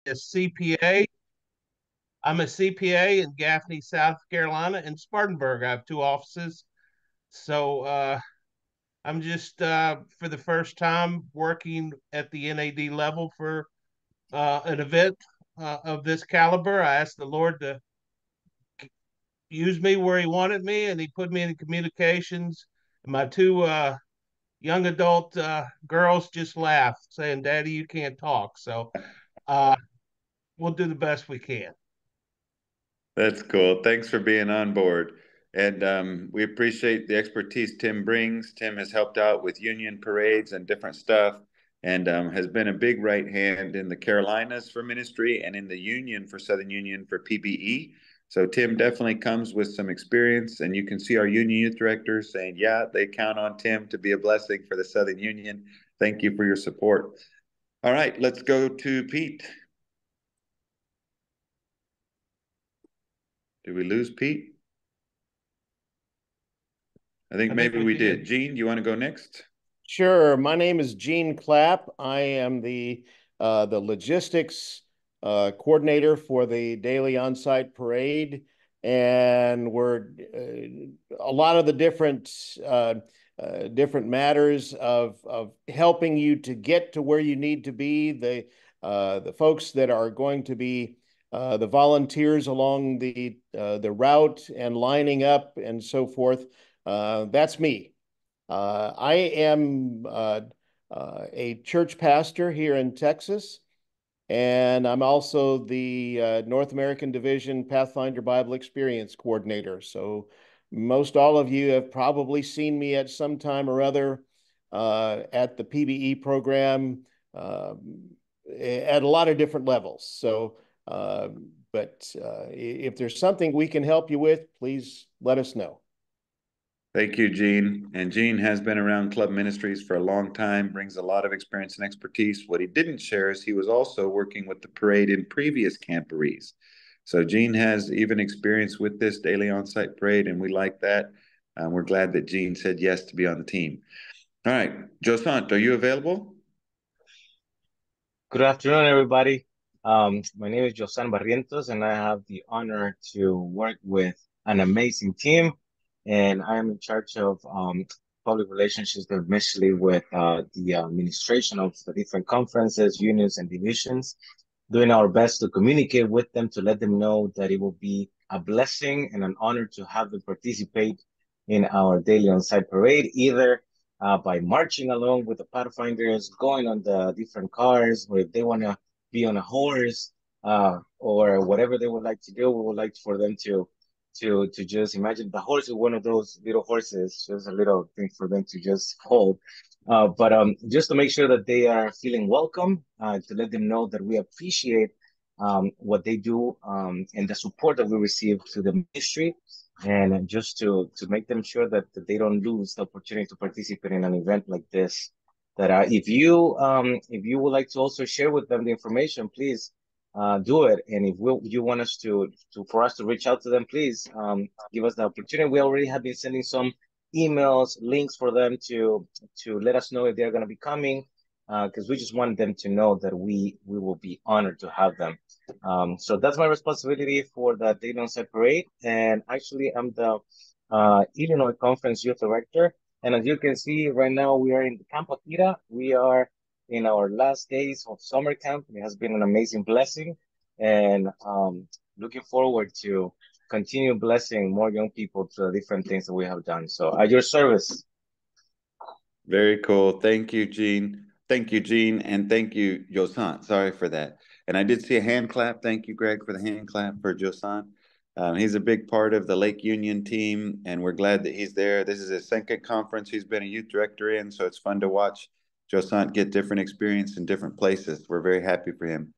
a CPA. I'm a CPA in Gaffney, South Carolina, and Spartanburg. I have two offices. So I'm just for the first time working at the NAD level for an event of this caliber. I asked the Lord to use me where He wanted me, and He put me in communications. My two young adult girls just laughed, saying, "Daddy, you can't talk." So uh, we'll do the best we can. That's cool. Thanks for being on board. And we appreciate the expertise Tim brings. Tim has helped out with union parades and different stuff and has been a big right hand in the Carolinas for ministry and in the Union for Southern Union for PBE. So Tim definitely comes with some experience, and you can see our union youth directors saying, yeah, they count on Tim to be a blessing for the Southern Union. Thank you for your support. All right, let's go to Pete. Did we lose Pete? I think I think maybe we we did. did. Gene, do you want to go next? Sure. My name is Gene Clapp. I am the logistics coordinator for the daily on-site parade, and we're a lot of the different matters of helping you to get to where you need to be. The folks that are going to be the volunteers along the route and lining up and so forth. That's me. I am a church pastor here in Texas, and I'm also the North American Division Pathfinder Bible Experience Coordinator. So most all of you have probably seen me at some time or other at the PBE program at a lot of different levels. So, but if there's something we can help you with, please let us know. Thank you, Gene. And Gene has been around club ministries for a long time, brings a lot of experience and expertise. What he didn't share is he was also working with the parade in previous camporees. So Gene has even experience with this daily on-site parade, and we like that. We're glad that Gene said yes to be on the team. All right, Josant, are you available? Good afternoon, everybody. My name is Josan Barrientos, and I have the honor to work with an amazing team. And I am in charge of public relationships, especially with the administration of the different conferences, unions, and divisions, doing our best to communicate with them to let them know that it will be a blessing and an honor to have them participate in our daily on-site parade, either by marching along with the pathfinders, going on the different cars, or if they want to be on a horse, or whatever they would like to do, we would like for them to just imagine the horse is one of those little horses, just a little thing for them to just hold. But just to make sure that they are feeling welcome, to let them know that we appreciate what they do, and the support that we receive to the ministry, and just to make them sure that they don't lose the opportunity to participate in an event like this. That if you would like to also share with them the information, please do it. And if you want us to for us to reach out to them, please give us the opportunity. We already have been sending some emails, links for them to let us know if they're going to be coming, because we just want them to know that we will be honored to have them. So that's my responsibility for the Dayton On-Site Parade. And actually, I'm the Illinois Conference Youth Director. And as you can see, right now we are in Camp Akira. We are in our last days of summer camp. It has been an amazing blessing, and looking forward to continue blessing more young people to the different things that we have done. So at your service. Very cool. Thank you, Gene. Thank you, Gene, and thank you, Josan. Sorry for that. And I did see a hand clap. Thank you, Greg, for the hand clap for Josan. He's a big part of the Lake Union team, and we're glad that he's there. This is his second conference he's been a youth director in, so it's fun to watch Josan get different experience in different places. We're very happy for him.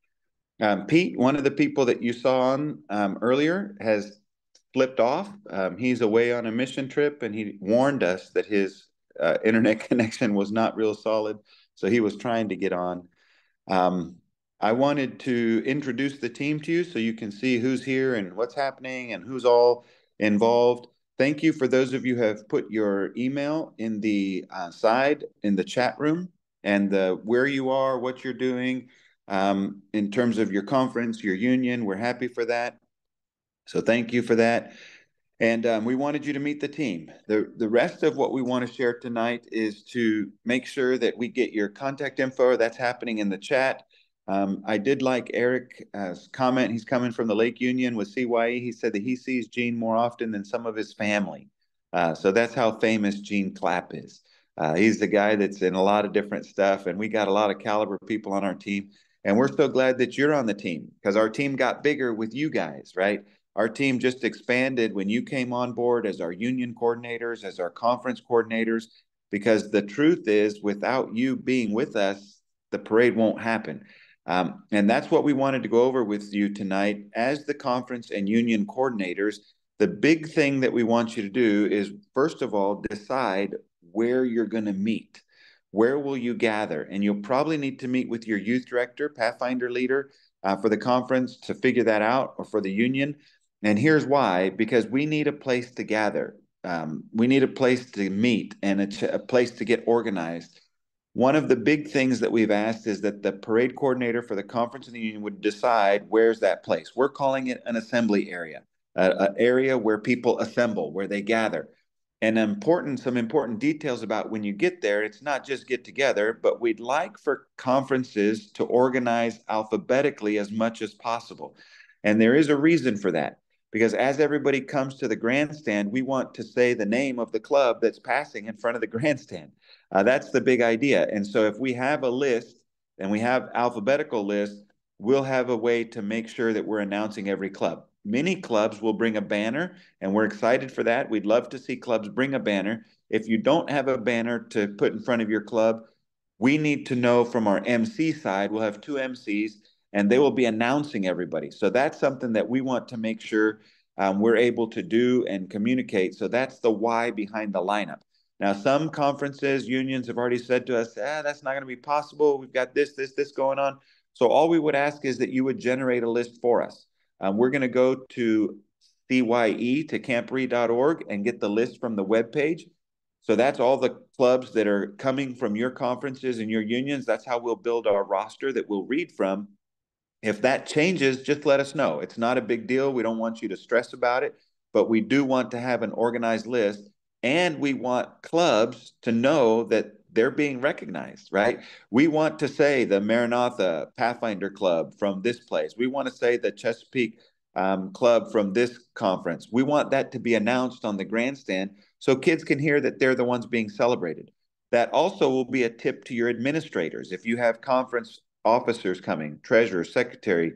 Pete, one of the people that you saw on earlier, has flipped off. He's away on a mission trip, and he warned us that his internet connection was not real solid, so he was trying to get on. I wanted to introduce the team to you so you can see who's here and what's happening and who's all involved. Thank you for those of you who have put your email in the side in the chat room and where you are, what you're doing. in terms of your conference, your union. We're happy for that. So thank you for that. And we wanted you to meet the team. The rest of what we want to share tonight is to make sure that we get your contact info. That's happening in the chat. I did like Eric's comment. He's coming from the Lake Union with CYE. He said that he sees Gene more often than some of his family. So that's how famous Gene Clapp is. He's the guy that's in a lot of different stuff, and we got a lot of caliber people on our team. And we're so glad that you're on the team because our team got bigger with you guys, right? Our team just expanded when you came on board as our union coordinators, as our conference coordinators, because the truth is, without you being with us, the parade won't happen. And that's what we wanted to go over with you tonight. As the conference and union coordinators, the big thing that we want you to do is, first of all, decide where you're going to meet. Where will you gather? And you'll probably need to meet with your youth director, Pathfinder leader for the conference to figure that out, or for the union. And here's why, because we need a place to gather. We need a place to meet and a place to get organized. One of the big things that we've asked is that the parade coordinator for the conference and the union would decide where's that place. We're calling it an assembly area, an area where people assemble, where they gather. And some important details about when you get there, it's not just get together, but we'd like for conferences to organize alphabetically as much as possible. And there is a reason for that, because as everybody comes to the grandstand, we want to say the name of the club that's passing in front of the grandstand. That's the big idea. And so if we have a list and we have alphabetical lists, we'll have a way to make sure that we're announcing every club. Many clubs will bring a banner, and we're excited for that. We'd love to see clubs bring a banner. If you don't have a banner to put in front of your club, we need to know from our MC side. We'll have two MCs, and they will be announcing everybody. So that's something that we want to make sure we're able to do and communicate. So that's the why behind the lineup. Now, some conferences, unions have already said to us, that's not going to be possible. We've got this going on. So all we would ask is that you would generate a list for us. We're going to go to CYE, to campree.org, and get the list from the webpage. So that's all the clubs that are coming from your conferences and your unions. That's how we'll build our roster that we'll read from. If that changes, just let us know. It's not a big deal. We don't want you to stress about it, but we do want to have an organized list, and we want clubs to know that they're being recognized, right? We want to say the Maranatha Pathfinder Club from this place. We want to say the Chesapeake Club from this conference. We want that to be announced on the grandstand so kids can hear that they're the ones being celebrated. That also will be a tip to your administrators. If you have conference officers coming, treasurer, secretary,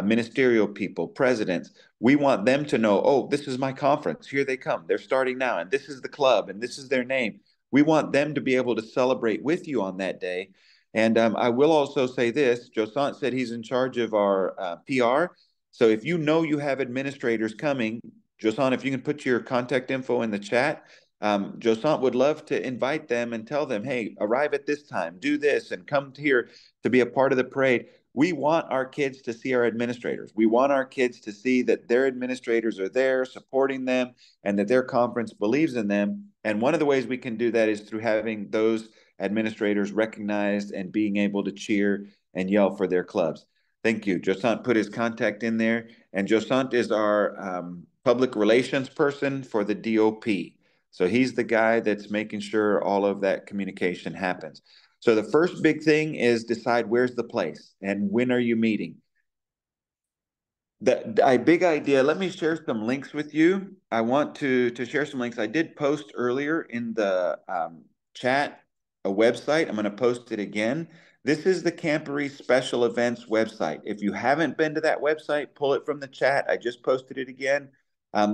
ministerial people, presidents, we want them to know, oh, this is my conference. Here they come. They're starting now. And this is the club. And this is their name. We want them to be able to celebrate with you on that day. And I will also say this, Josant said he's in charge of our PR. So if you know you have administrators coming, Josant, if you can put your contact info in the chat, Josant would love to invite them and tell them, hey, arrive at this time, do this, and come here to be a part of the parade. We want our kids to see our administrators. We want our kids to see that their administrators are there supporting them and that their conference believes in them. And one of the ways we can do that is through having those administrators recognized and being able to cheer and yell for their clubs. Thank you. Josant put his contact in there. And Josant is our public relations person for the DOP. So he's the guy that's making sure all of that communication happens. So the first big thing is decide where's the place and when are you meeting. The big idea, let me share some links with you. I want to share some links. I did post earlier in the chat a website. I'm going to post it again. This is the Camporee Special Events website. If you haven't been to that website, pull it from the chat. I just posted it again.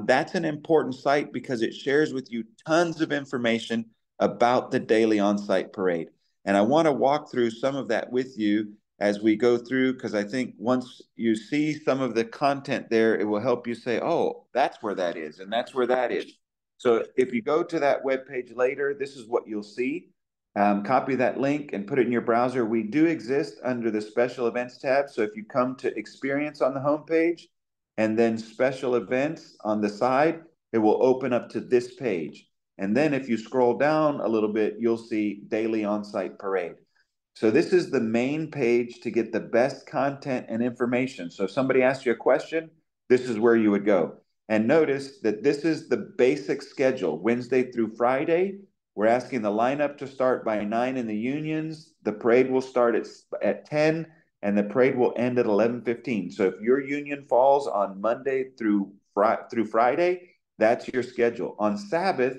That's an important site because it shares with you tons of information about the daily on-site parade. And I want to walk through some of that with you as we go through, because I think once you see some of the content there, it will help you say, oh, that's where that is, and that's where that is. So if you go to that webpage later, this is what you'll see. Copy that link and put it in your browser. We do exist under the special events tab. So if you come to experience on the homepage and then special events on the side, it will open up to this page. And then if you scroll down a little bit, you'll see daily on-site parade. So this is the main page to get the best content and information. So if somebody asks you a question, this is where you would go. And notice that this is the basic schedule, Wednesday through Friday. We're asking the lineup to start by 9 in the unions. The parade will start at 10, and the parade will end at 11:15. So if your union falls on Monday through Friday, that's your schedule. On Sabbath,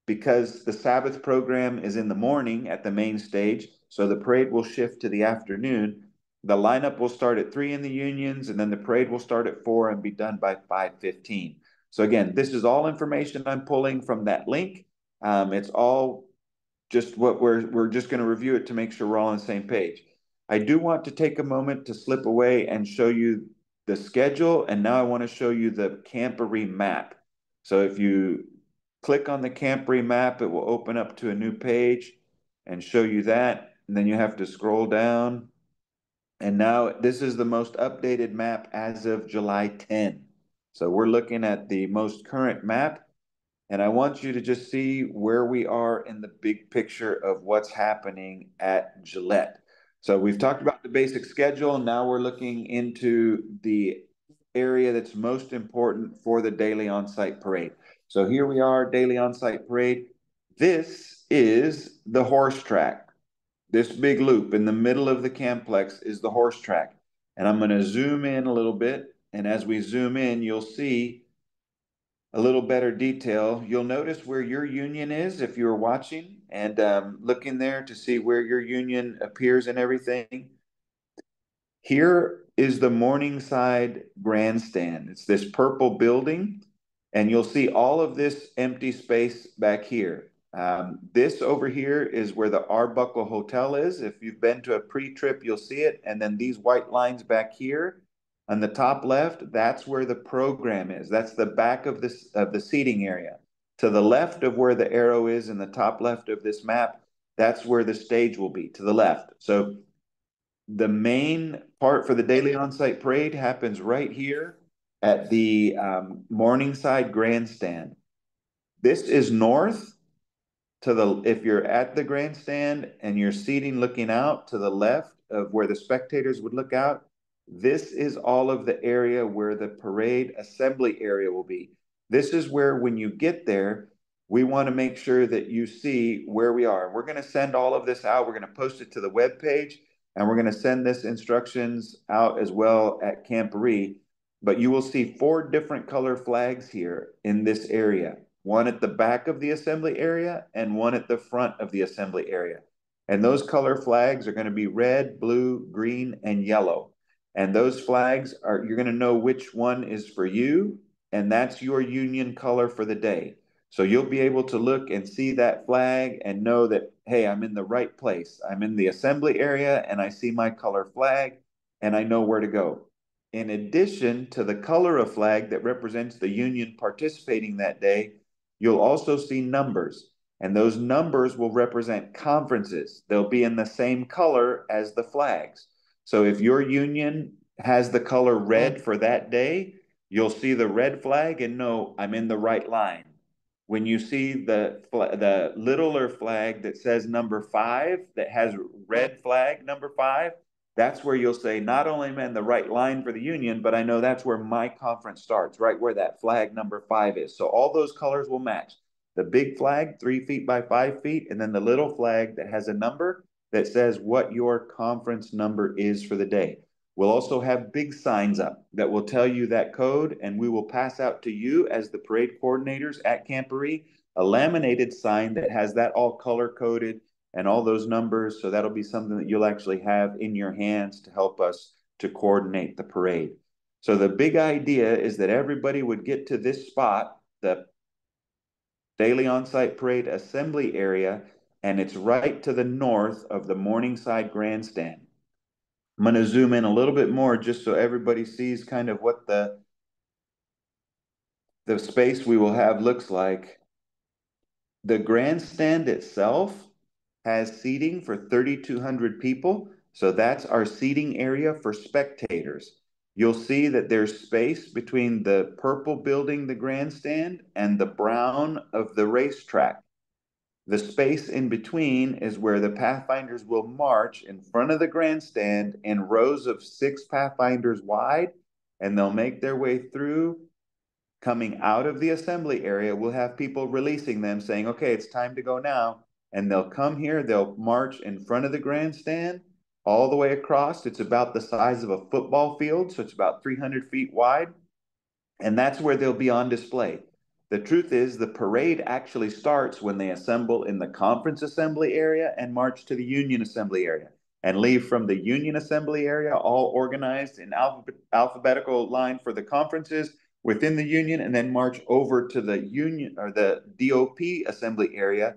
because the Sabbath program is in the morning at the main stage, so the parade will shift to the afternoon. The lineup will start at 3 in the unions, and then the parade will start at 4 and be done by 5:15. So again, this is all information I'm pulling from that link. It's all just what we're just going to review it to make sure we're all on the same page. I do want to take a moment to slip away and show you the schedule, and now I want to show you the Camporee map. So if you click on the Camporee map, it will open up to a new page and show you that, and then you have to scroll down. And now this is the most updated map as of July 10. So we're looking at the most current map. And I want you to just see where we are in the big picture of what's happening at Gillette. So we've talked about the basic schedule. Now we're looking into the area that's most important for the daily on-site parade. So here we are, daily on-site parade. This is the horse track. This big loop in the middle of the complex is the horse track. And I'm going to zoom in a little bit. And as we zoom in, you'll see a little better detail. You'll notice where your union is if you're watching, and look in there to see where your union appears and everything. Here is the Morningside Grandstand. It's this purple building, and you'll see all of this empty space back here. This over here is where the Arbuckle Hotel is. If you've been to a pre-trip, you'll see it. And then these white lines back here on the top left, that's where the program is. That's the back of the seating area. To the left of where the arrow is in the top left of this map, that's where the stage will be, to the left. So the main part for the daily on-site parade happens right here at the Morningside Grandstand. This is north to the, if you're at the grandstand and you're seating looking out to the left of where the spectators would look out, this is all of the area where the parade assembly area will be. This is where, when you get there, we want to make sure that you see where we are. We're going to send all of this out. We're going to post it to the web page, and we're going to send this instructions out as well at Camporee. But you will see 4 different color flags here in this area. One at the back of the assembly area and one at the front of the assembly area. And those color flags are going to be red, blue, green, and yellow. And those flags are, you're going to know which one is for you, and that's your union color for the day. So you'll be able to look and see that flag and know that, hey, I'm in the right place. I'm in the assembly area and I see my color flag and I know where to go. In addition to the color of flag that represents the union participating that day, you'll also see numbers, and those numbers will represent conferences. They'll be in the same color as the flags. So if your union has the color red for that day, you'll see the red flag and know I'm in the right line. When you see the littler flag that says number 5, that has red flag number 5, that's where you'll say, not only am I in the right line for the union, but I know that's where my conference starts, right where that flag number 5 is. So all those colors will match. The big flag, 3 feet by 5 feet, and then the little flag that has a number that says what your conference number is for the day. We'll also have big signs up that will tell you that code, and we will pass out to you as the parade coordinators at Camporee a laminated sign that has that all color coded and all those numbers. So that'll be something that you'll actually have in your hands to help us to coordinate the parade. So the big idea is that everybody would get to this spot, the daily on-site parade assembly area, and it's right to the north of the Morningside Grandstand. I'm going to zoom in a little bit more just so everybody sees kind of what the space we will have looks like. The grandstand itself has seating for 3,200 people. So that's our seating area for spectators. You'll see that there's space between the purple building, the grandstand, and the brown of the racetrack. The space in between is where the Pathfinders will march in front of the grandstand in rows of 6 Pathfinders wide, and they'll make their way through. Coming out of the assembly area, we'll have people releasing them saying, okay, it's time to go now. And they'll come here, they'll march in front of the grandstand all the way across. It's about the size of a football field, so it's about 300 feet wide. And that's where they'll be on display. The truth is, the parade actually starts when they assemble in the conference assembly area and march to the union assembly area, and leave from the union assembly area, all organized in alphabetical line for the conferences within the union, and then march over to the union or the DOP assembly area.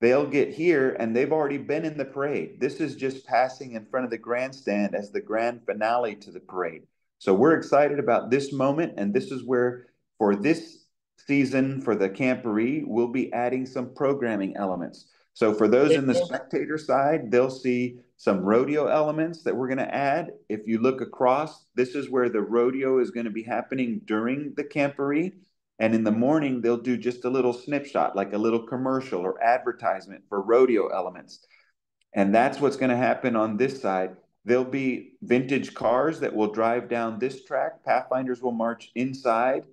They'll get here and they've already been in the parade. This is just passing in front of the grandstand as the grand finale to the parade. So we're excited about this moment, and this is where, for this season, for the camporee, we'll be adding some programming elements. So for those in the spectator side, they'll see some rodeo elements that we're going to add. If you look across, this is where the rodeo is going to be happening during the camporee. And in the morning, they'll do just a little snapshot, like a little commercial or advertisement for rodeo elements. And that's what's going to happen on this side. There'll be vintage cars that will drive down this track. Pathfinders will march inside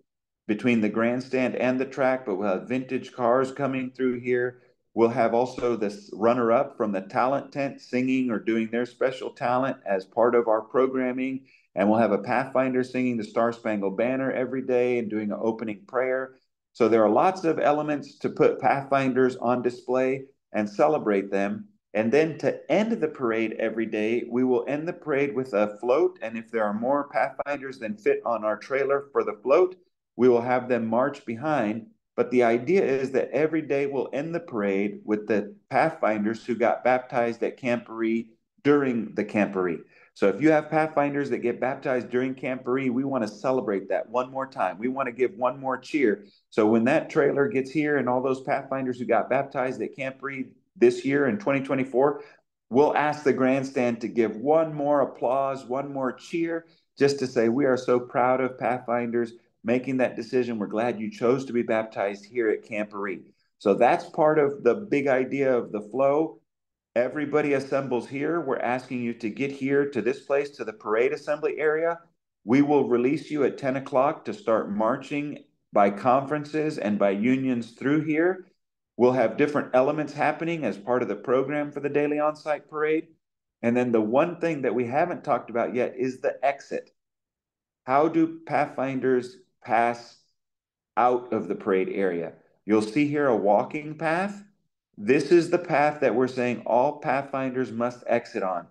between the grandstand and the track, but we'll have vintage cars coming through here. We'll have also this runner-up from the talent tent singing or doing their special talent as part of our programming. And we'll have a Pathfinder singing the Star Spangled Banner every day and doing an opening prayer. So there are lots of elements to put Pathfinders on display and celebrate them. And then to end the parade every day, we will end the parade with a float. And if there are more Pathfinders than fit on our trailer for the float, we will have them march behind. But the idea is that every day we'll end the parade with the Pathfinders who got baptized at Camporee during the Camporee. So if you have Pathfinders that get baptized during Camporee, we want to celebrate that one more time. We want to give one more cheer. So when that trailer gets here and all those Pathfinders who got baptized at Camporee this year in 2024, we'll ask the grandstand to give one more applause, one more cheer, just to say we are so proud of Pathfinders making that decision. We're glad you chose to be baptized here at Camporee. So that's part of the big idea of the flow. Everybody assembles here. We're asking you to get here to this place, to the parade assembly area. We will release you at 10 o'clock to start marching by conferences and by unions through here. We'll have different elements happening as part of the program for the daily on-site parade. And then the one thing that we haven't talked about yet is the exit. How do Pathfinders pass out of the parade area? You'll see here a walking path. This is the path that we're saying all Pathfinders must exit on.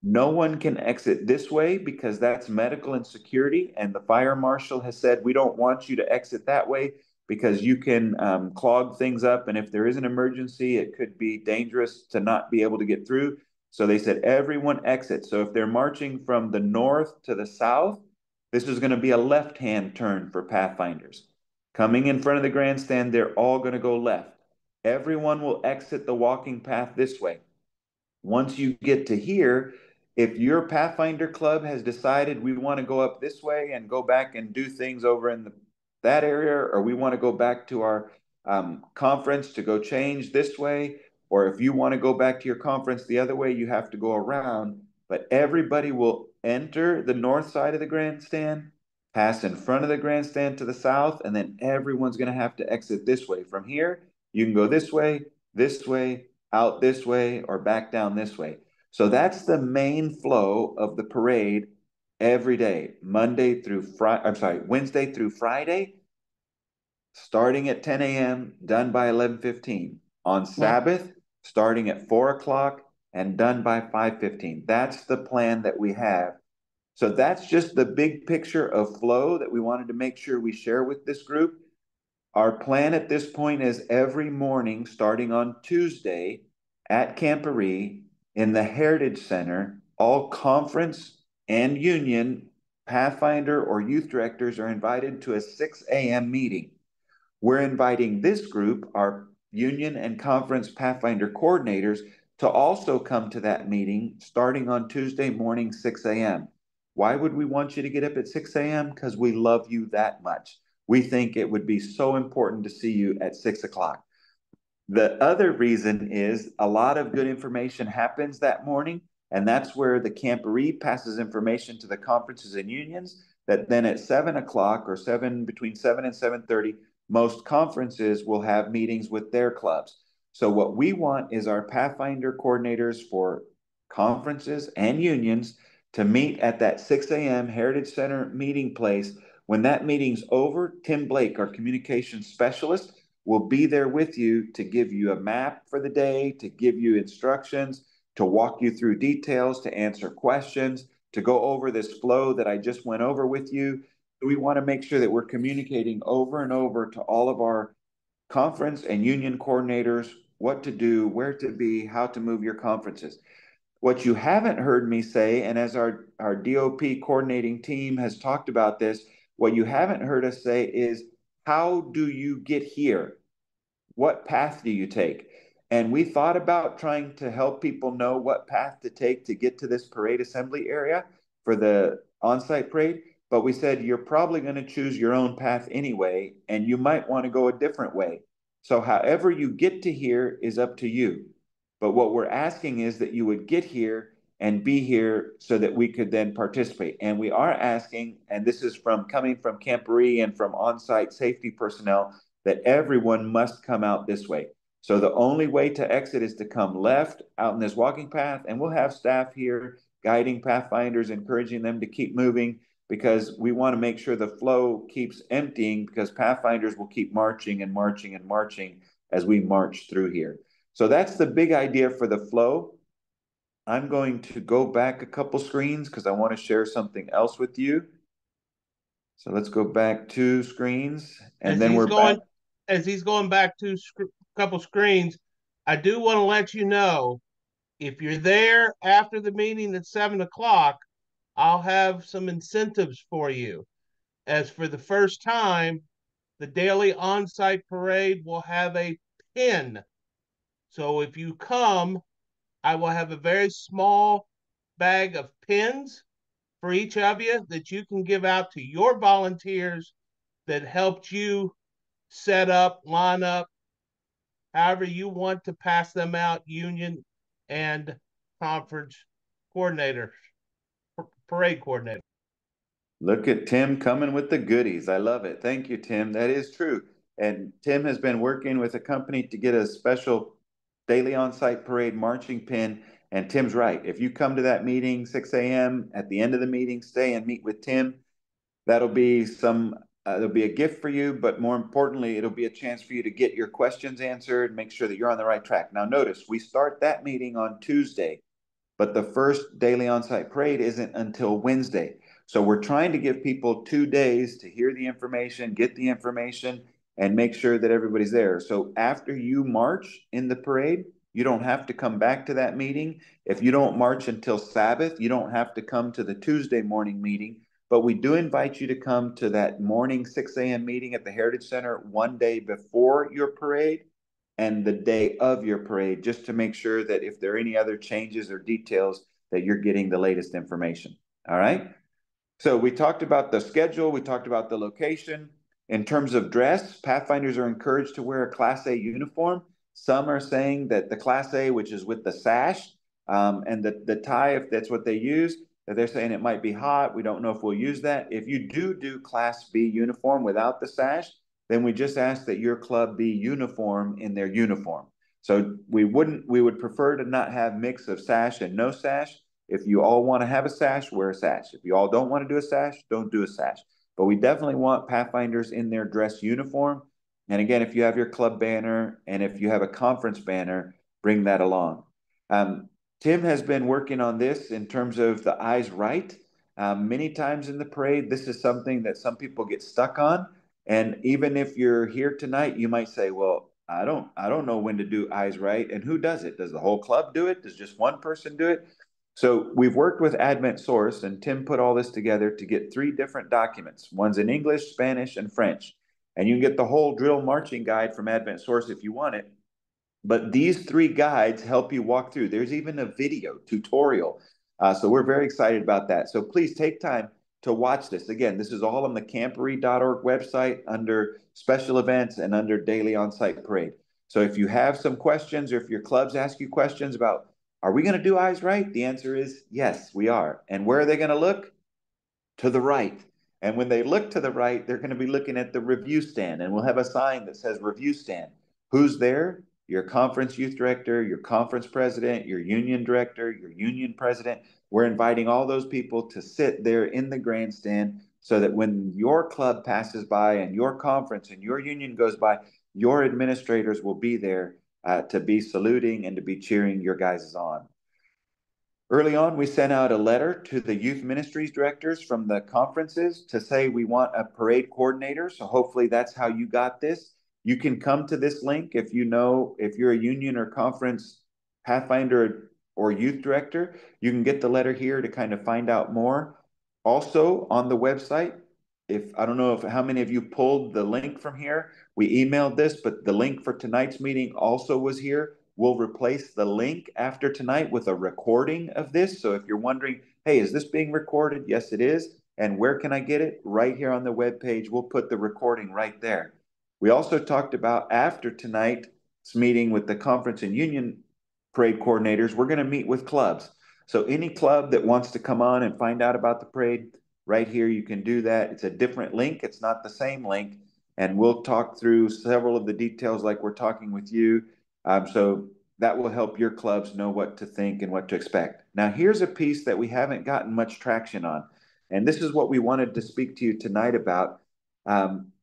No one can exit this way because that's medical and security, and the fire marshal has said we don't want you to exit that way because you can clog things up, and if there is an emergency, it could be dangerous to not be able to get through. So they said everyone exit. So if they're marching from the north to the south, this is going to be a left-hand turn for Pathfinders. Coming in front of the grandstand, they're all going to go left. Everyone will exit the walking path this way. Once you get to here, if your Pathfinder club has decided we want to go up this way and go back and do things over in that area, or we want to go back to our conference to go change this way, or if you want to go back to your conference the other way, you have to go around. But everybody will enter the north side of the grandstand, pass in front of the grandstand to the south, and then everyone's going to have to exit this way. From here, you can go this way, out this way, or back down this way. So that's the main flow of the parade every day, Wednesday through Friday, starting at 10 a.m., done by 11:15. On Sabbath, starting at 4 o'clock and done by 5:15. That's the plan that we have. So that's just the big picture of flow that we wanted to make sure we share with this group. Our plan at this point is every morning, starting on Tuesday at Camporee in the Heritage Center, all conference and union Pathfinder or youth directors are invited to a 6 a.m. meeting. We're inviting this group, our union and conference Pathfinder coordinators, to also come to that meeting starting on Tuesday morning, 6 a.m. Why would we want you to get up at 6 a.m.? Because we love you that much. We think it would be so important to see you at 6 o'clock. The other reason is a lot of good information happens that morning, and that's where the camporee passes information to the conferences and unions. That then at 7 o'clock or between 7 and 7:30, most conferences will have meetings with their clubs. So what we want is our Pathfinder coordinators for conferences and unions to meet at that 6 a.m. Heritage Center meeting place. When that meeting's over, Tim Blake, our communications specialist, will be there with you to give you a map for the day, to give you instructions, to walk you through details, to answer questions, to go over this flow that I just went over with you. We want to make sure that we're communicating over and over to all of our conference and union coordinators what to do, where to be, how to move your conferences. What you haven't heard me say, and as our DOP coordinating team has talked about this, what you haven't heard us say is, how do you get here? What path do you take? And we thought about trying to help people know what path to take to get to this parade assembly area for the on-site parade. But we said, you're probably going to choose your own path anyway, and you might want to go a different way. So however you get to here is up to you. But what we're asking is that you would get here and be here so that we could then participate. And we are asking, and this is coming from camporee and from on-site safety personnel, that everyone must come out this way. So the only way to exit is to come left out in this walking path, and we'll have staff here guiding pathfinders, encouraging them to keep moving, because we want to make sure the flow keeps emptying, because pathfinders will keep marching and marching and marching as we march through here. So that's the big idea for the flow. I'm going to go back a couple screens because I want to share something else with you. So let's go back 2 screens, and As then he's we're back. going, as he's going back to a couple screens, I do want to let you know, if you're there after the meeting at 7 o'clock, I'll have some incentives for you. As for the first time, the daily on-site parade will have a pin. So if you come, I will have a very small bag of pins for each of you that you can give out to your volunteers that helped you set up, line up, however you want to pass them out, union and conference coordinators, parade coordinator. Look at Tim coming with the goodies. I love it. Thank you, Tim. That is true. And Tim has been working with a company to get a special daily on-site parade marching pin. And Tim's right. If you come to that meeting, 6 a.m., at the end of the meeting, stay and meet with Tim. That'll be it'll be a gift for you, but more importantly, it'll be a chance for you to get your questions answered, make sure that you're on the right track. Now, notice we start that meeting on Tuesday, but the first daily on-site parade isn't until Wednesday. So we're trying to give people 2 days to hear the information, get the information, and make sure that everybody's there. So after you march in the parade, you don't have to come back to that meeting. If you don't march until Sabbath, you don't have to come to the Tuesday morning meeting. But we do invite you to come to that morning 6 a.m. meeting at the Heritage Center one day before your parade and the day of your parade, just to make sure that if there are any other changes or details, that you're getting the latest information. All right. So we talked about the schedule. We talked about the location. In terms of dress, Pathfinders are encouraged to wear a Class A uniform. Some are saying that the Class A, which is with the sash and the tie, if that's what they use, that they're saying it might be hot. We don't know if we'll use that. If you do Class B uniform without the sash, then we just ask that your club be uniform in their uniform. So we would prefer to not have mix of sash and no sash. If you all want to have a sash, wear a sash. If you all don't want to do a sash, don't do a sash. But we definitely want Pathfinders in their dress uniform. And again, if you have your club banner and if you have a conference banner, bring that along. Tim has been working on this in terms of the eyes right. Many times in the parade, this is something that some people get stuck on. And even if you're here tonight, you might say, well, I don't know when to do eyes right. And who does it? Does the whole club do it? Does just one person do it? So we've worked with Advent Source, and Tim put all this together to get 3 different documents. One's in English, Spanish, and French. And you can get the whole drill marching guide from Advent Source if you want it. But these 3 guides help you walk through. There's even a video tutorial. So we're very excited about that. So please take time to watch this. Again, this is all on the camporee.org website under special events and under daily on-site parade. So if you have some questions, or if your clubs ask you questions about, are we going to do eyes right? The answer is yes, we are. And where are they going to look? To the right. And when they look to the right, they're going to be looking at the review stand, and we'll have a sign that says review stand. Who's there? Your conference youth director, your conference president, your union director, your union president. We're inviting all those people to sit there in the grandstand so that when your club passes by and your conference and your union goes by, your administrators will be there to be saluting and to be cheering your guys on. Early on, we sent out a letter to the youth ministries directors from the conferences to say we want a parade coordinator. So hopefully that's how you got this. You can come to this link if you know, if you're a union or conference pathfinder or youth director, you can get the letter here to kind of find out more. Also on the website, if I don't know if how many of you pulled the link from here, we emailed this, but the link for tonight's meeting also was here. We'll replace the link after tonight with a recording of this. So if you're wondering, hey, is this being recorded? Yes, it is. And where can I get it? Right here on the webpage. We'll put the recording right there. We also talked about after tonight's meeting with the conference and union parade coordinators, we're going to meet with clubs. So any club that wants to come on and find out about the parade, right here, you can do that. It's a different link. It's not the same link. And we'll talk through several of the details like we're talking with you. So that will help your clubs know what to think and what to expect. Now, here's a piece that we haven't gotten much traction on. And this is what we wanted to speak to you tonight about.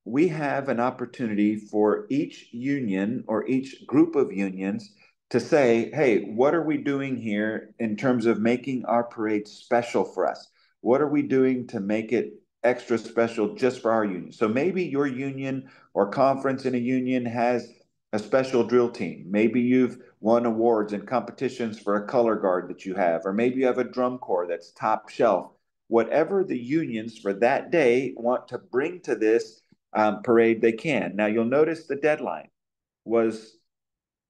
We have an opportunity for each union or each group of unions to say, hey, what are we doing here in terms of making our parade special for us? What are we doing to make it extra special just for our union? So maybe your union or conference in a union has a special drill team. Maybe you've won awards and competitions for a color guard that you have, or maybe you have a drum corps that's top shelf. Whatever the unions for that day want to bring to this parade, they can. Now you'll notice the deadline was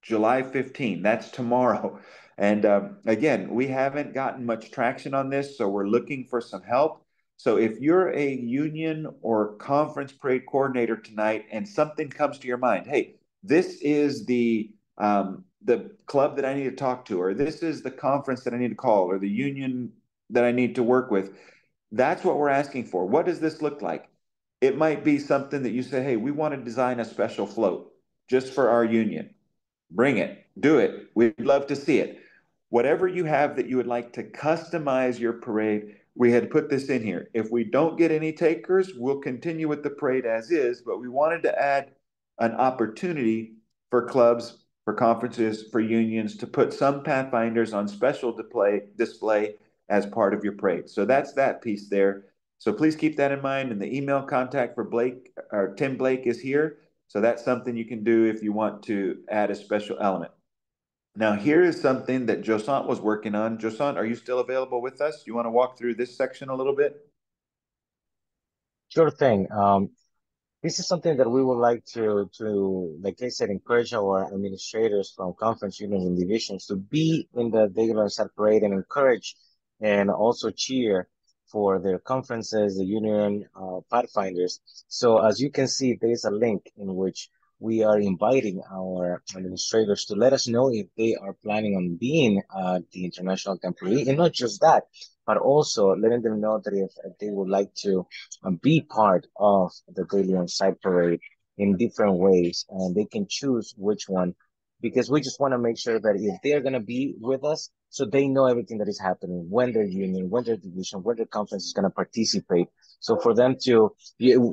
July 15. That's tomorrow. And again, we haven't gotten much traction on this, so we're looking for some help. So if you're a union or conference parade coordinator tonight and something comes to your mind, hey, this is the club that I need to talk to, or this is the conference that I need to call, or the union that I need to work with, that's what we're asking for. What does this look like? It might be something that you say, hey, we want to design a special float just for our union. Bring it, do it. We'd love to see it. Whatever you have that you would like to customize your parade, we had put this in here. If we don't get any takers, we'll continue with the parade as is, but we wanted to add an opportunity for clubs, for conferences, for unions to put some Pathfinders on special display as part of your parade. So that's that piece there. So please keep that in mind. And the email contact for Blake or Tim Blake is here. So that's something you can do if you want to add a special element. Now, here is something that Josant was working on. Josant, are you still available with us? You want to walk through this section a little bit? Sure thing. This is something that we would like like I said, encourage our administrators from conference unions and divisions to be in the Daily ONSITE parade and encourage and also cheer for their conferences, the union pathfinders. So as you can see, there is a link in which we are inviting our administrators to let us know if they are planning on being at the International Temporary, and not just that, but also letting them know that if they would like to be part of the Daily ONSITE parade in different ways, and they can choose which one, because we just want to make sure that if they're going to be with us, so they know everything that is happening, when their union, when their division, when their conference is going to participate. So for them to,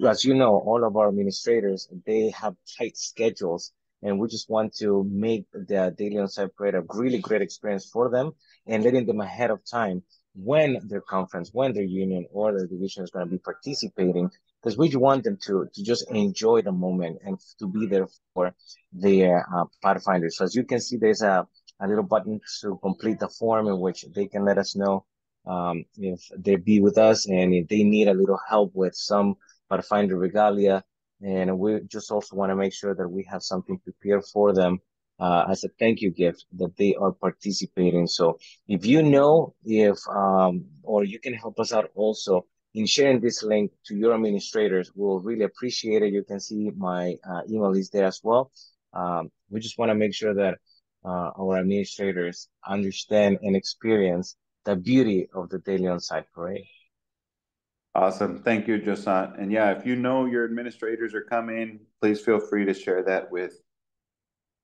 as you know, all of our administrators, they have tight schedules, and we just want to make the Daily ONSITE parade a really great experience for them and letting them ahead of time when their conference, when their union or their division is going to be participating, because we want them to just enjoy the moment and to be there for their pathfinders. So as you can see, there's a little button to complete the form in which they can let us know if they be with us and if they need a little help with some pathfinder regalia. And we just also want to make sure that we have something prepared for them as a thank you gift that they are participating. So if you know if or you can help us out also in sharing this link to your administrators, we'll really appreciate it. You can see my email is there as well. We just want to make sure that our administrators understand and experience the beauty of the daily on-site parade. Awesome. Thank you, Josant. And yeah, if you know your administrators are coming, please feel free to share that with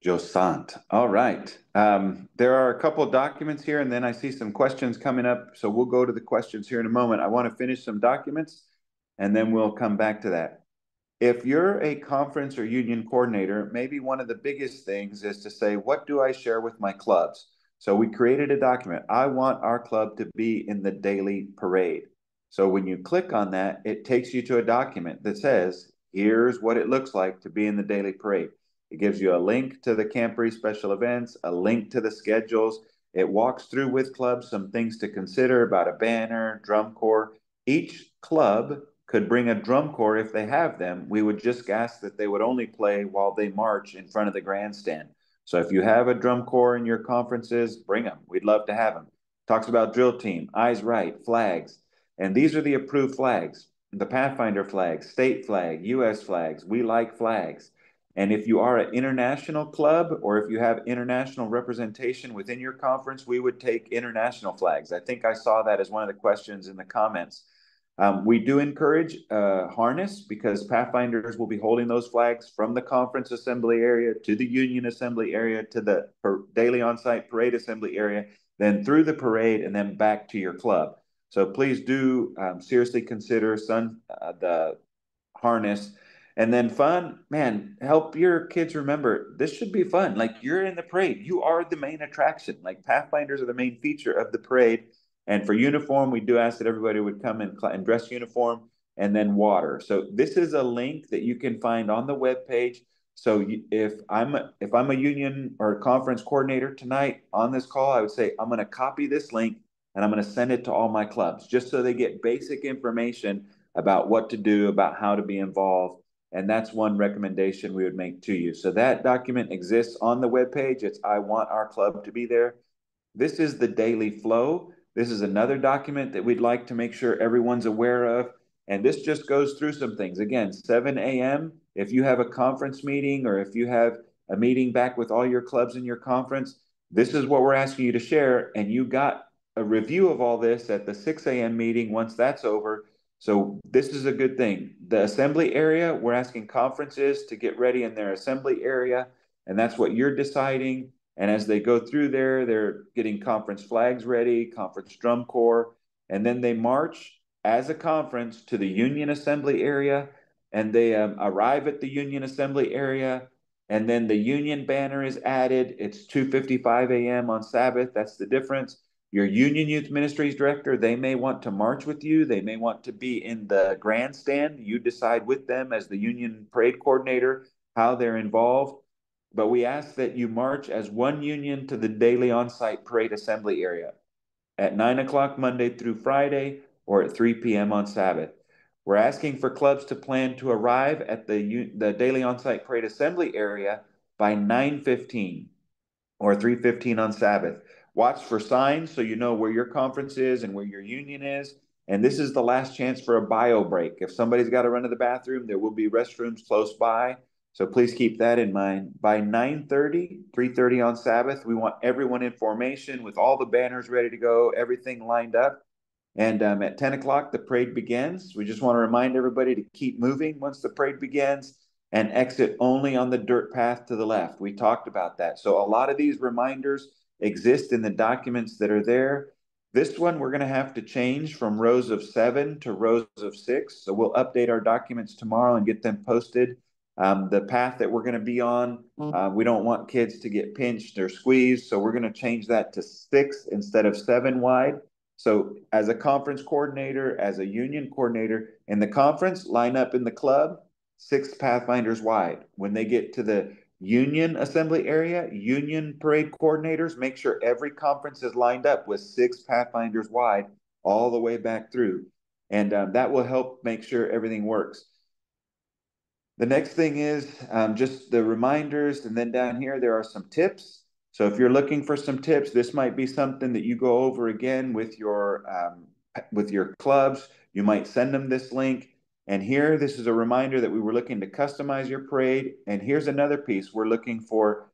Josant. All right. There are a couple of documents here, and then I see some questions coming up. So we'll go to the questions here in a moment. I want to finish some documents, and then we'll come back to that. If you're a conference or union coordinator, maybe one of the biggest things is to say, what do I share with my clubs? So we created a document. I want our club to be in the daily parade. So when you click on that, it takes you to a document that says, here's what it looks like to be in the daily parade. It gives you a link to the Camp Breeze special events, a link to the schedules. It walks through with clubs some things to consider about a banner, drum corps. Each club could bring a drum corps if they have them. We would just ask that they would only play while they march in front of the grandstand. So if you have a drum corps in your conferences, bring them. We'd love to have them. Talks about drill team, eyes right, flags. And these are the approved flags. The Pathfinder flags, state flag, US flags. We like flags. And if you are an international club or if you have international representation within your conference, we would take international flags. I think I saw that as one of the questions in the comments. We do encourage harness because Pathfinders will be holding those flags from the conference assembly area to the union assembly area to the daily on-site parade assembly area, then through the parade and then back to your club. So please do seriously consider the harness. And then fun, man, help your kids remember this should be fun. Like you're in the parade, you are the main attraction. Like Pathfinders are the main feature of the parade. And for uniform, we do ask that everybody would come in dress uniform and then water. So this is a link that you can find on the webpage. So if I'm a union or a conference coordinator tonight on this call, I would say I'm going to copy this link and I'm going to send it to all my clubs just so they get basic information about what to do, about how to be involved. And that's one recommendation we would make to you. So that document exists on the webpage. It's I want our club to be there. This is the daily flow. This is another document that we'd like to make sure everyone's aware of. And this just goes through some things. Again, 7 a.m. If you have a conference meeting or if you have a meeting back with all your clubs in your conference, this is what we're asking you to share. And you got a review of all this at the 6 a.m. meeting once that's over. So this is a good thing. The assembly area, we're asking conferences to get ready in their assembly area, and that's what you're deciding. And as they go through there, they're getting conference flags ready, conference drum corps, and then they march as a conference to the union assembly area, and they arrive at the union assembly area, and then the union banner is added. It's 2:55 a.m. on Sabbath. That's the difference. Your union youth ministries director, they may want to march with you. They may want to be in the grandstand. You decide with them as the union parade coordinator how they're involved. But we ask that you march as one union to the daily on-site parade assembly area at 9 o'clock Monday through Friday or at 3 p.m. on Sabbath. We're asking for clubs to plan to arrive at the daily on-site parade assembly area by 9:15 or 3:15 on Sabbath. Watch for signs so you know where your conference is and where your union is. And this is the last chance for a bio break. If somebody's got to run to the bathroom, there will be restrooms close by. So please keep that in mind. By 9:30, 3:30 on Sabbath, we want everyone in formation with all the banners ready to go, everything lined up. And at 10 o'clock, the parade begins. We just want to remind everybody to keep moving once the parade begins and exit only on the dirt path to the left. We talked about that. So a lot of these reminders exist in the documents that are there. This one, we're going to have to change from rows of 7 to rows of 6. So we'll update our documents tomorrow and get them posted. The path that we're going to be on, we don't want kids to get pinched or squeezed. So we're going to change that to 6 instead of 7 wide. So as a conference coordinator, as a union coordinator in the conference, line up in the club, 6 Pathfinders wide. When they get to the union assembly area, union parade coordinators, make sure every conference is lined up with 6 Pathfinders wide all the way back through. And that will help make sure everything works. The next thing is just the reminders. And then down here, there are some tips. So if you're looking for some tips, this might be something that you go over again with your clubs. You might send them this link. And here, this is a reminder that we were looking to customize your parade. And here's another piece. We're looking for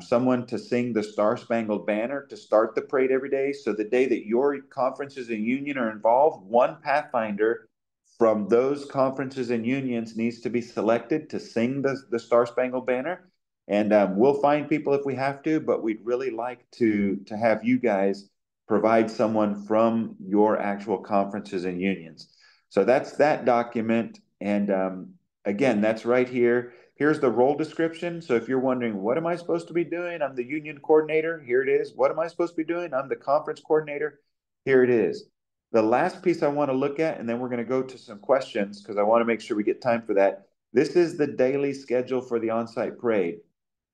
someone to sing the Star Spangled Banner to start the parade every day. So the day that your conferences and union are involved, one Pathfinder from those conferences and unions needs to be selected to sing the Star Spangled Banner. And we'll find people if we have to, but we'd really like to have you guys provide someone from your actual conferences and unions. So that's that document. And again, that's right here. Here's the role description. So if you're wondering, what am I supposed to be doing? I'm the union coordinator. Here it is. What am I supposed to be doing? I'm the conference coordinator. Here it is. The last piece I want to look at, and then we're going to go to some questions because I want to make sure we get time for that. This is the daily schedule for the on-site parade.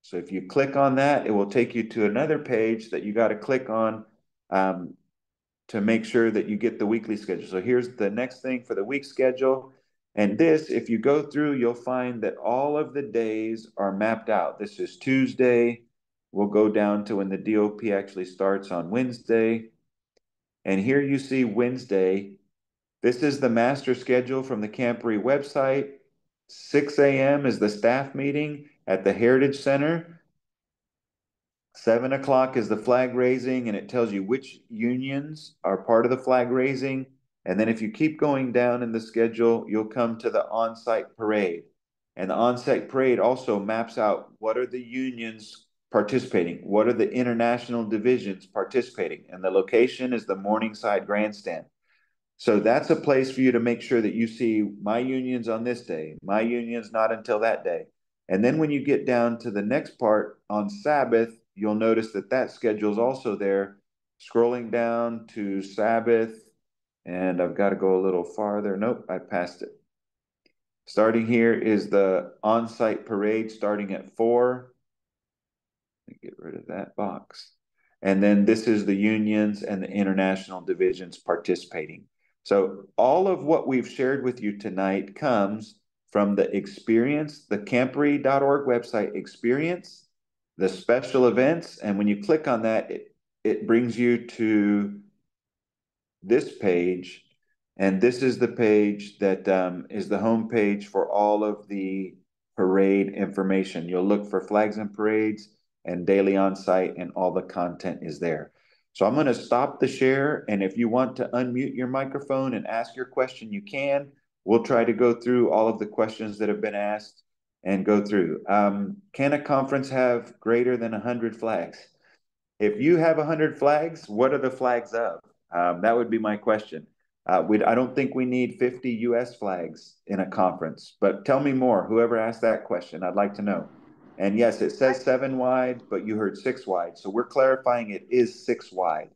So if you click on that, it will take you to another page that you got to click on to make sure that you get the weekly schedule. So here's the next thing for the week schedule. And this, if you go through, you'll find that all of the days are mapped out. This is Tuesday. We'll go down to when the DOP actually starts on Wednesday. And here you see Wednesday. This is the master schedule from the Camporee website. 6 a.m. is the staff meeting at the Heritage Center. 7 o'clock is the flag raising, and it tells you which unions are part of the flag raising. And then if you keep going down in the schedule, you'll come to the on-site parade. And the on-site parade also maps out what are the unions participating, what are the international divisions participating, and the location is the Morningside Grandstand. So that's a place for you to make sure that you see my union's on this day, my union's not until that day. And then when you get down to the next part on Sabbath, you'll notice that that schedule is also there. Scrolling down to Sabbath, and I've got to go a little farther. Nope, I passed it. Starting here is the on-site parade starting at 4. Let me get rid of that box. And then this is the unions and the international divisions participating. So all of what we've shared with you tonight comes from the experience, the camporee.org website experience, the special events. And when you click on that, it brings you to this page. And this is the page that is the home page for all of the parade information. You'll look for flags and parades and daily on site, and all the content is there. So I'm going to stop the share. And if you want to unmute your microphone and ask your question, you can. We'll try to go through all of the questions that have been asked and go through. Can a conference have greater than 100 flags? If you have 100 flags, what are the flags of? That would be my question. I don't think we need 50 US flags in a conference, but tell me more. Whoever asked that question, I'd like to know. And yes, it says 7 wide, but you heard 6 wide. So we're clarifying it is 6 wide.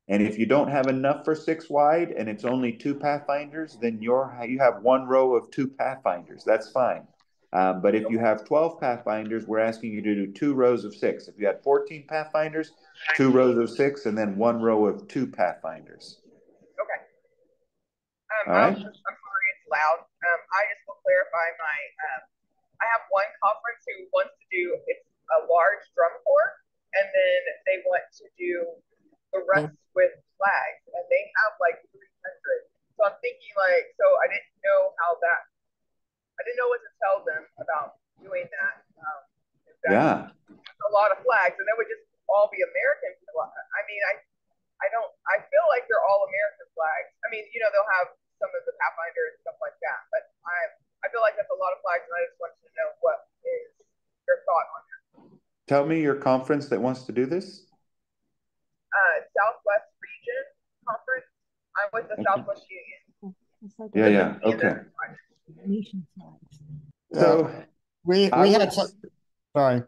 And if you don't have enough for 6 wide and it's only 2 pathfinders, then you have 1 row of 2 pathfinders. That's fine. But if you have 12 pathfinders, we're asking you to do 2 rows of 6. If you had 14 pathfinders, 2 rows of 6, and then 1 row of 2 pathfinders. Okay. All right. I'm sorry it's loud. I just will clarify my. I have one conference who wants to do it's a large drum corps, and then they want to do the rest with flags, and they have like 300. So I'm thinking like, so I didn't know how that. I didn't know what to tell them about doing that. Yeah. A lot of flags, and that would just all be American. I mean, I don't. I feel like they're all American flags. I mean, you know, they'll have some of the Pathfinder and stuff like that, but I feel like that's a lot of flags, and I just wanted to know what is your thought on that. Tell me your conference that wants to do this. Southwest Region Conference. I'm with the Southwest Union. Yeah. Okay. Nation flags. So we had sorry.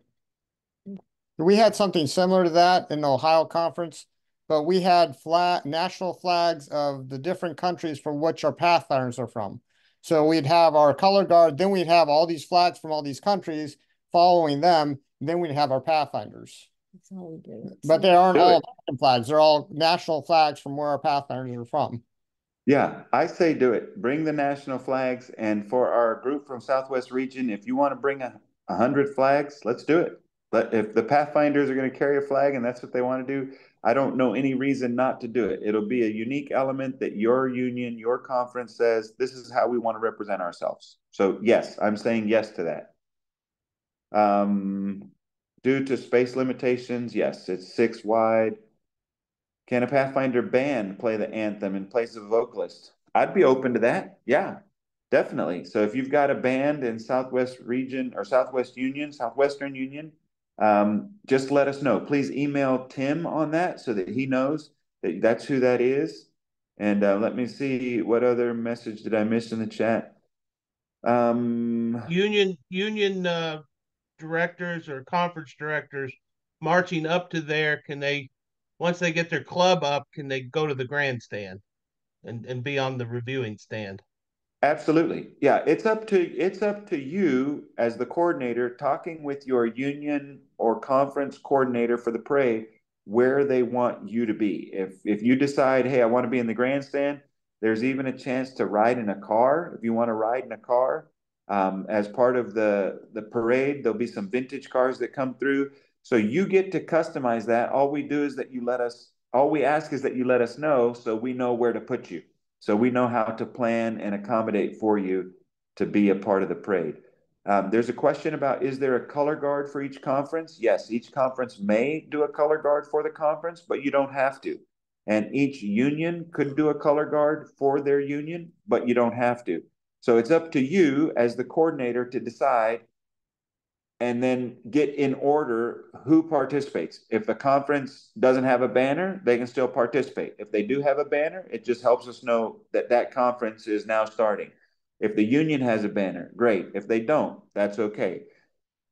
We had something similar to that in the Ohio conference, but we had national flags of the different countries from which our Pathfinders are from. So we'd have our color guard, then we'd have all these flags from all these countries following them, and then we'd have our Pathfinders. That's all we do. But they aren't all American flags. They're all national flags from where our Pathfinders are from. Yeah, I say do it. Bring the national flags. And for our group from Southwest Region, if you want to bring 100 flags, let's do it. But if the Pathfinders are going to carry a flag and that's what they want to do, I don't know any reason not to do it. It'll be a unique element that your union, your conference says, this is how we want to represent ourselves. So yes, I'm saying yes to that. Due to space limitations, yes, it's 6 wide. Can a Pathfinder band play the anthem in place of a vocalist? I'd be open to that. Yeah, definitely. So if you've got a band in Southwest region or Southwest Union, Southwestern Union, just let us know. Please email Tim on that so that he knows that that's who that is. And let me see, what other message did I miss in the chat? Union directors or conference directors marching up to there, can they, once they get their club up, can they go to the grandstand and be on the reviewing stand? Absolutely. Yeah, it's up to you as the coordinator talking with your union or conference coordinator for the parade where they want you to be. If you decide, hey, I want to be in the grandstand, there's even a chance to ride in a car. If you want to ride in a car, as part of the parade, there'll be some vintage cars that come through. So you get to customize that. All we ask is that you let us know so we know where to put you. So we know how to plan and accommodate for you to be a part of the parade. There's a question about, is there a color guard for each conference? Yes, each conference may do a color guard for the conference, but you don't have to. And each union could do a color guard for their union, but you don't have to. So it's up to you as the coordinator to decide and then get in order who participates. If the conference doesn't have a banner, they can still participate. If they do have a banner, it just helps us know that that conference is now starting. If the union has a banner, great. If they don't, that's okay.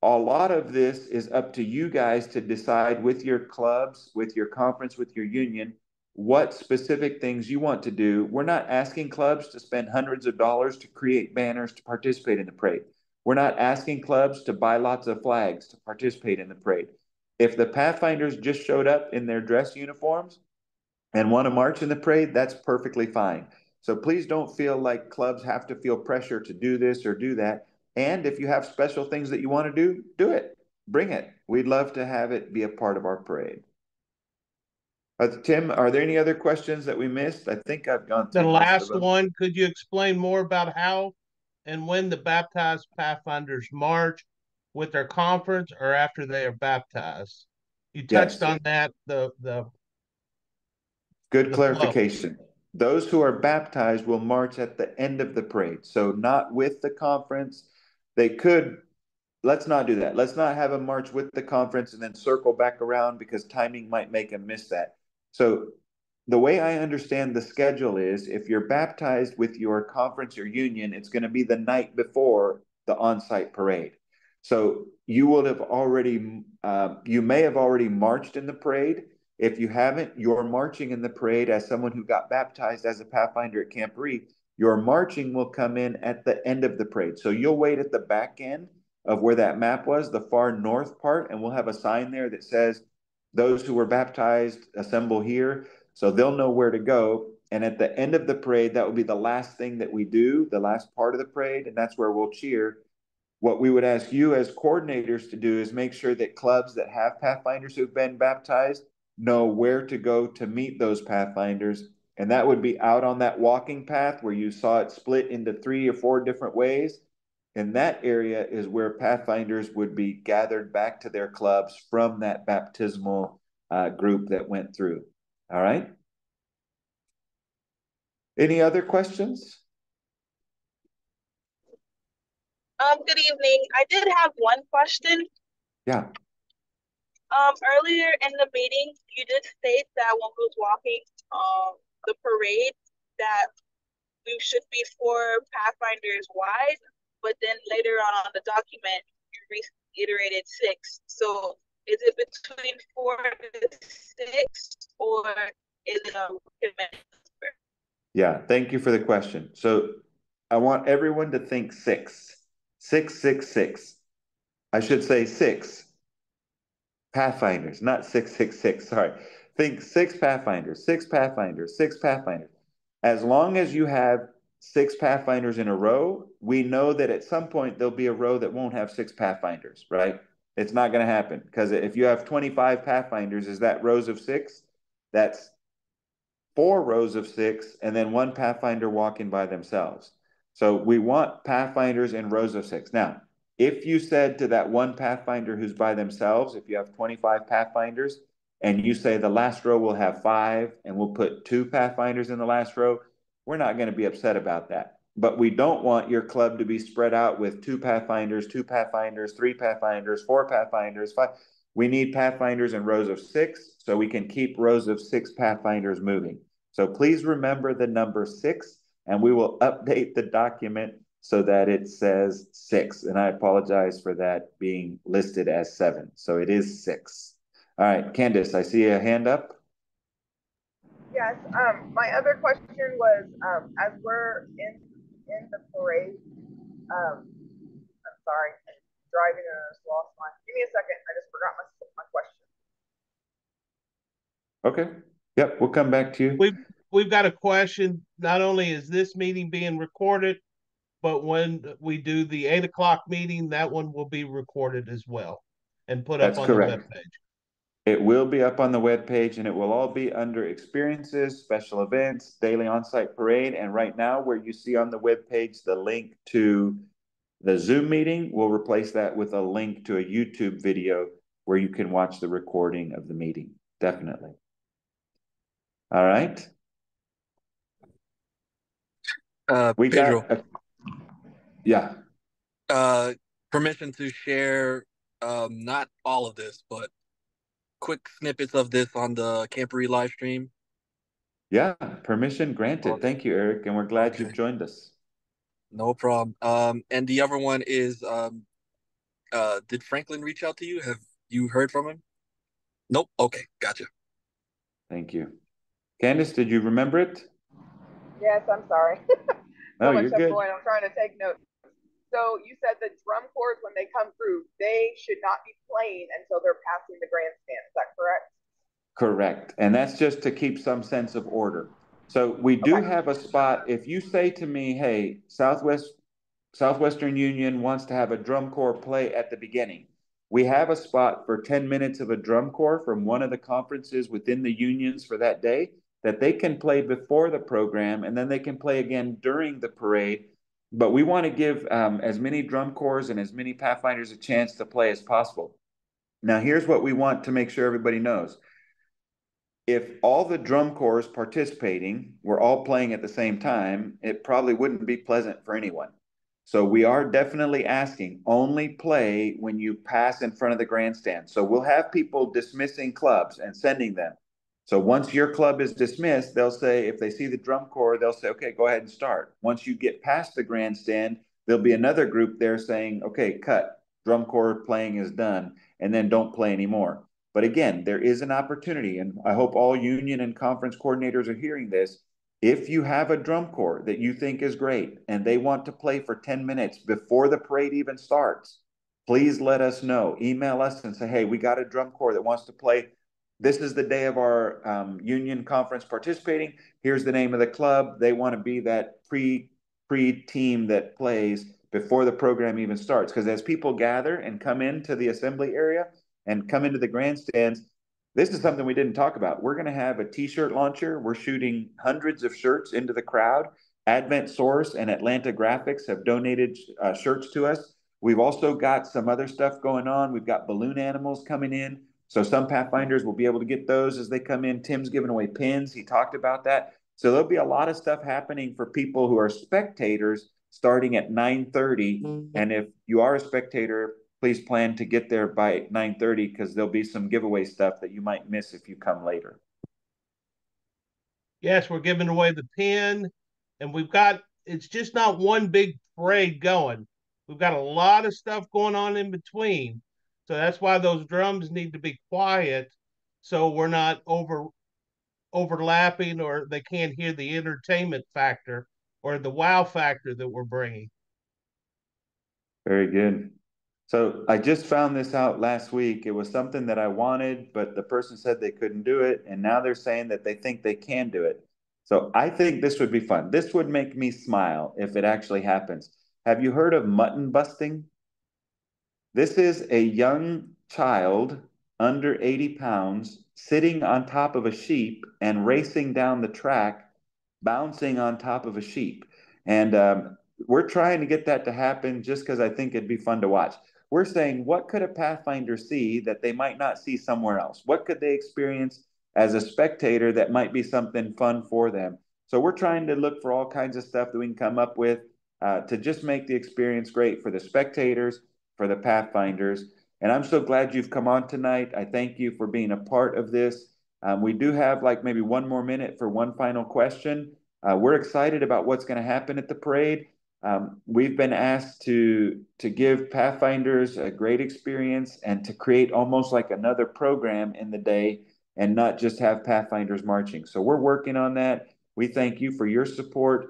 A lot of this is up to you guys to decide with your clubs, with your conference, with your union, what specific things you want to do. We're not asking clubs to spend hundreds of dollars to create banners to participate in the parade. We're not asking clubs to buy lots of flags to participate in the parade. If the Pathfinders just showed up in their dress uniforms and want to march in the parade, that's perfectly fine. So please don't feel like clubs have to feel pressure to do this or do that. And if you have special things that you want to do it. Bring it. We'd love to have it be a part of our parade. Tim, are there any other questions that we missed? I think I've gone The through most of last them. one, could you explain more about how and when the baptized Pathfinders march with their conference or after they are baptized? You touched Yes, on that, good the flow. clarification. Those who are baptized will march at the end of the parade. So not with the conference. They could, let's not do that. Let's not have a march with the conference and then circle back around because timing might make them miss that. So the way I understand the schedule is if you're baptized with your conference or union, it's going to be the night before the on-site parade. So you will have already, you may have already marched in the parade. If you haven't, you're marching in the parade as someone who got baptized as a Pathfinder at Camp Reef. Your marching will come in at the end of the parade. So you'll wait at the back end of where that map was, the far north part, and we'll have a sign there that says, those who were baptized assemble here. So they'll know where to go. And at the end of the parade, that will be the last thing that we do, the last part of the parade, and that's where we'll cheer. What we would ask you as coordinators to do is make sure that clubs that have Pathfinders who've been baptized know where to go to meet those Pathfinders. And that would be out on that walking path where you saw it split into 3 or 4 different ways. And that area is where Pathfinders would be gathered back to their clubs from that baptismal group that went through. All right. Any other questions? Good evening. I did have one question. Yeah. Earlier in the meeting, you did state that when we was walking the parade that we should be 4 Pathfinders wide, but then later on the document you reiterated 6. So is it between 4 to 6, or is it a recommended number? Yeah, thank you for the question. So I want everyone to think 6. 666. I should say 6 Pathfinders, not 666. Sorry. Think 6 Pathfinders, 6 Pathfinders, 6 Pathfinders. As long as you have 6 Pathfinders in a row, we know that at some point there'll be a row that won't have 6 Pathfinders, right? It's not going to happen because if you have 25 Pathfinders, is that rows of 6? that's 4 rows of 6, and then 1 Pathfinder walking by themselves. So we want Pathfinders in rows of 6. Now, if you said to that 1 Pathfinder who's by themselves, if you have 25 Pathfinders, and you say the last row will have 5, and we'll put 2 Pathfinders in the last row, we're not going to be upset about that. But we don't want your club to be spread out with 2 Pathfinders, 2 Pathfinders, 3 Pathfinders, 4 Pathfinders, 5. We need Pathfinders in rows of 6 so we can keep rows of 6 Pathfinders moving. So please remember the number 6, and we will update the document so that it says 6. And I apologize for that being listed as 7. So it is 6. All right, Candace, I see a hand up. Yes. My other question was, as we're in the parade, I'm sorry, I'm driving and I just lost my. Give me a second. I just forgot my question. Okay. Yep, we'll come back to you. We've got a question. Not only is this meeting being recorded, but when we do the 8 o'clock meeting, that one will be recorded as well and put That's up on correct. the webpage. It will be up on the webpage, and it will all be under experiences, special events, daily on-site parade. And right now, where you see on the webpage the link to the Zoom meeting, we'll replace that with a link to a YouTube video where you can watch the recording of the meeting. Definitely. All right. We Pedro, got yeah. Permission to share not all of this, but quick snippets of this on the Camporee live stream. Yeah, permission granted. Okay. Thank you, Eric, and we're glad you've joined us. No problem. And the other one is, did Franklin reach out to you? Have you heard from him? Nope. Okay, gotcha. Thank you. Candace, did you remember it? Yes, I'm sorry. No, much you're stuff good. going. I'm trying to take notes. So you said the drum corps, when they come through, they should not be playing until they're passing the grandstand. Is that correct? Correct. And that's just to keep some sense of order. So we do have a spot. If you say to me, hey, Southwestern Union wants to have a drum corps play at the beginning, we have a spot for 10 minutes of a drum corps from one of the conferences within the unions for that day that they can play before the program, and then they can play again during the parade. But we want to give as many drum corps and as many Pathfinders a chance to play as possible. Now, here's what we want to make sure everybody knows. If all the drum corps participating were all playing at the same time, it probably wouldn't be pleasant for anyone. So we are definitely asking only play when you pass in front of the grandstand. So we'll have people dismissing clubs and sending them. So once your club is dismissed, they'll say, if they see the drum corps, they'll say, okay, go ahead and start. Once you get past the grandstand, there'll be another group there saying, okay, cut, drum corps playing is done, and then don't play anymore. But again, there is an opportunity, and I hope all union and conference coordinators are hearing this. If you have a drum corps that you think is great and they want to play for 10 minutes before the parade even starts, please let us know. Email us and say, hey, we got a drum corps that wants to play. This is the day of our union conference participating. Here's the name of the club. They want to be that pre-team that plays before the program even starts. Because as people gather and come into the assembly area and come into the grandstands, this is something we didn't talk about. We're going to have a t-shirt launcher. We're shooting hundreds of shirts into the crowd. Advent Source and Atlanta Graphics have donated shirts to us. We've also got some other stuff going on. We've got balloon animals coming in. So some Pathfinders will be able to get those as they come in. Tim's giving away pins. He talked about that. So there'll be a lot of stuff happening for people who are spectators starting at 9:30. And if you are a spectator, please plan to get there by 9:30 because there'll be some giveaway stuff that you might miss if you come later. Yes, we're giving away the pin, and it's just not one big parade going. We've got a lot of stuff going on in between. So that's why those drums need to be quiet so we're not overlapping or they can't hear the entertainment factor or the wow factor that we're bringing. Very good. So I just found this out last week. It was something that I wanted, but the person said they couldn't do it. And now they're saying that they think they can do it. So I think this would be fun. This would make me smile if it actually happens. Have you heard of mutton busting? This is a young child under 80 pounds sitting on top of a sheep and racing down the track, bouncing on top of a sheep. And we're trying to get that to happen just because I think it'd be fun to watch. We're saying, what could a Pathfinder see that they might not see somewhere else? What could they experience as a spectator that might be something fun for them? So we're trying to look for all kinds of stuff that we can come up with to just make the experience great for the spectators, for the Pathfinders. And I'm so glad you've come on tonight. I thank you for being a part of this. We do have like maybe one more minute for one final question. We're excited about what's going to happen at the parade. We've been asked to give Pathfinders a great experience and to create almost like another program in the day and not just have Pathfinders marching. So we're working on that. We thank you for your support.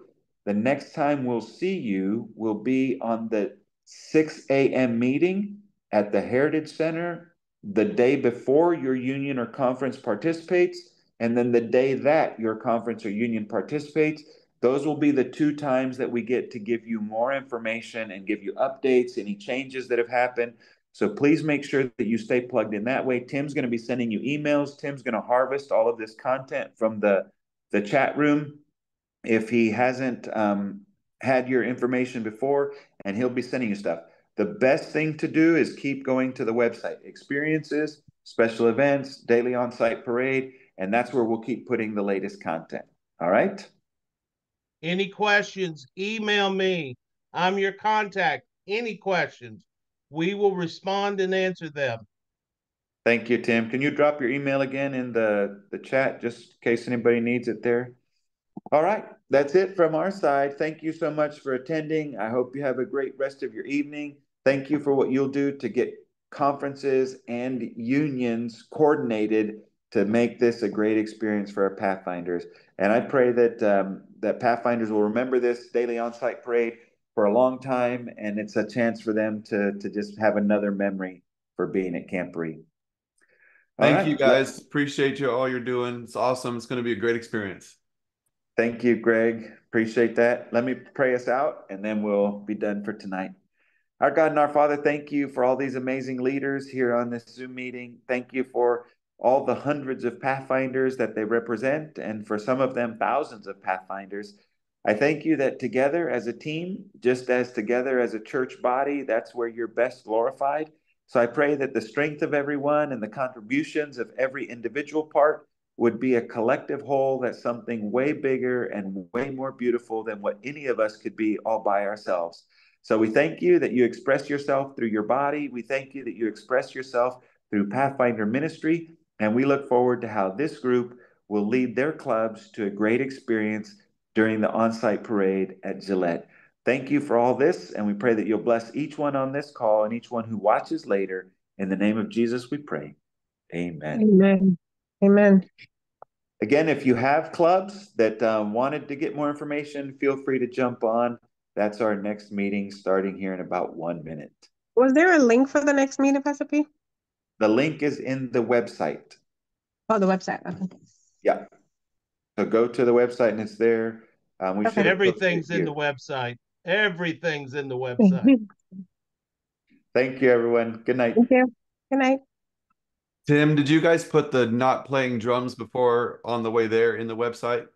The next time we'll see you will be on the 6 a.m. meeting at the Heritage Center the day before your union or conference participates, and then the day that your conference or union participates. Those will be the 2 times that we get to give you more information and give you updates, any changes that have happened. So please make sure that you stay plugged in that way. Tim's going to be sending you emails. Tim's going to harvest all of this content from the chat room if he hasn't had your information before, and he'll be sending you stuff. The best thing to do is keep going to the website. Experiences, special events, daily on-site parade, and that's where we'll keep putting the latest content. All right? Any questions, email me. I'm your contact. Any questions, we will respond and answer them. Thank you, Tim. Can you drop your email again in the chat just in case anybody needs it there? All right, that's it from our side. Thank you so much for attending. I hope you have a great rest of your evening. Thank you for what you'll do to get conferences and unions coordinated to make this a great experience for our Pathfinders. And I pray that that Pathfinders will remember this daily on-site parade for a long time, and it's a chance for them to just have another memory for being at Camp Reed. Thank you, guys. Appreciate you all you're doing. It's awesome. It's going to be a great experience. Thank you, Greg. Appreciate that. Let me pray us out, and then we'll be done for tonight. Our God and our Father, thank you for all these amazing leaders here on this Zoom meeting. Thank you for all the hundreds of Pathfinders that they represent, and for some of them, thousands of Pathfinders. I thank you that together as a team, just as together as a church body, that's where you're best glorified. So I pray that the strength of everyone and the contributions of every individual part would be a collective whole that's something way bigger and way more beautiful than what any of us could be all by ourselves. So we thank you that you express yourself through your body. We thank you that you express yourself through Pathfinder Ministry. And we look forward to how this group will lead their clubs to a great experience during the on-site parade at Gillette. Thank you for all this, and we pray that you'll bless each one on this call and each one who watches later. In the name of Jesus, we pray. Amen. Amen. Amen. Again, if you have clubs that wanted to get more information, feel free to jump on. That's our next meeting starting here in about 1 minute. Was there a link for the next meeting, Pastor P? The link is in the website. Oh, the website. Okay. Yeah. So go to the website and it's there. We should have Everything's in the website. Everything's in the website. Thank you, everyone. Good night. Thank you. Good night. Tim, did you guys put the not playing drums before on the way there in the website?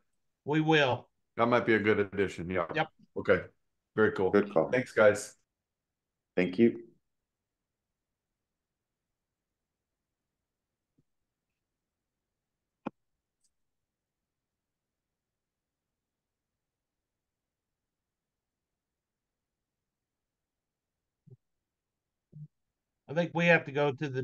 We will. That might be a good addition. Yeah. Yep. Okay. Very cool. Good call. Thanks, guys. Thank you. I think we have to go to the